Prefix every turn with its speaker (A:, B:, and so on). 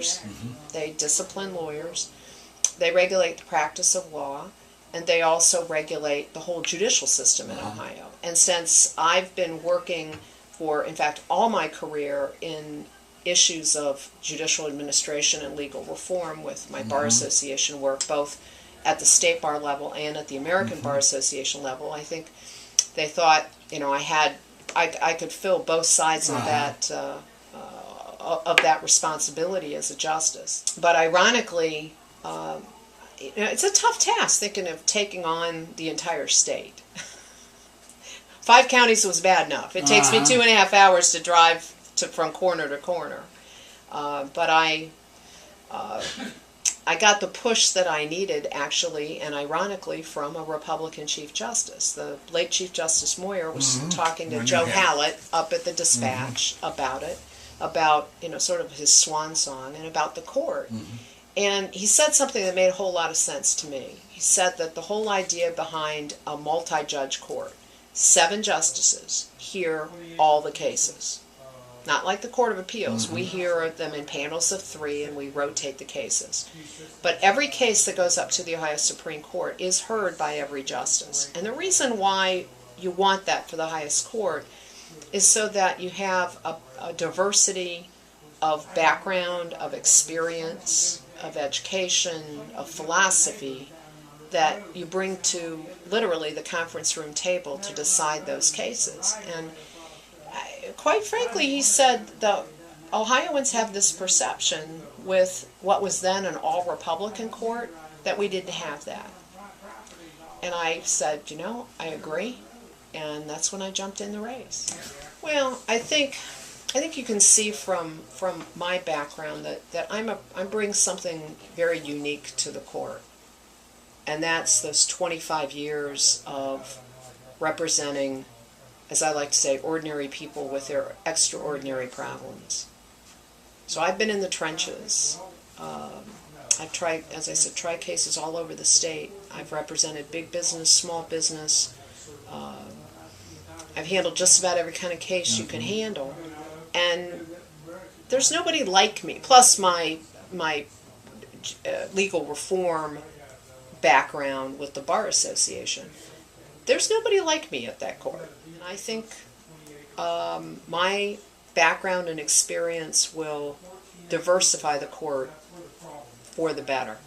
A: lawyers, they discipline lawyers, they regulate the practice of law, and they also regulate the whole judicial system in Ohio. And since I've been working for, in fact, all my career in issues of judicial administration and legal reform with my Bar Association work, both at the state bar level and at the American Bar Association level, I think they thought, you know, I could fill both sides of that responsibility as a justice. But ironically, you know, it's a tough task thinking of taking on the entire state. 5 counties was bad enough. It takes me 2.5 hours to drive from corner to corner. But I got the push that I needed, actually, and ironically, from a Republican Chief Justice. The late Chief Justice Moyer was talking to Joe Hallett up at the Dispatch about it, about, you know, sort of his swan song and about the court. And he said something that made a whole lot of sense to me. He said that the whole idea behind a multi-judge court, 7 justices hear all the cases. Not like the Court of Appeals. We hear them in panels of 3 and we rotate the cases. But every case that goes up to the Ohio Supreme Court is heard by every justice. And the reason why you want that for the highest court is so that you have a diversity of background, of experience, of education, of philosophy that you bring to literally the conference room table to decide those cases. And quite frankly, he said the Ohioans have this perception with what was then an all-Republican court that we didn't have that. And I said, you know, I agree, and that's when I jumped in the race. Well, I think you can see from my background that I bring something very unique to the court, and that's those 25 years of representing, as I like to say, ordinary people with their extraordinary problems. So I've been in the trenches. I've tried, as I said, tried cases all over the state. I've represented big business, small business. I've handled just about every kind of case you can handle. And there's nobody like me. Plus my legal reform background with the Bar Association. There's nobody like me at that court. And I think my background and experience will diversify the court for the better.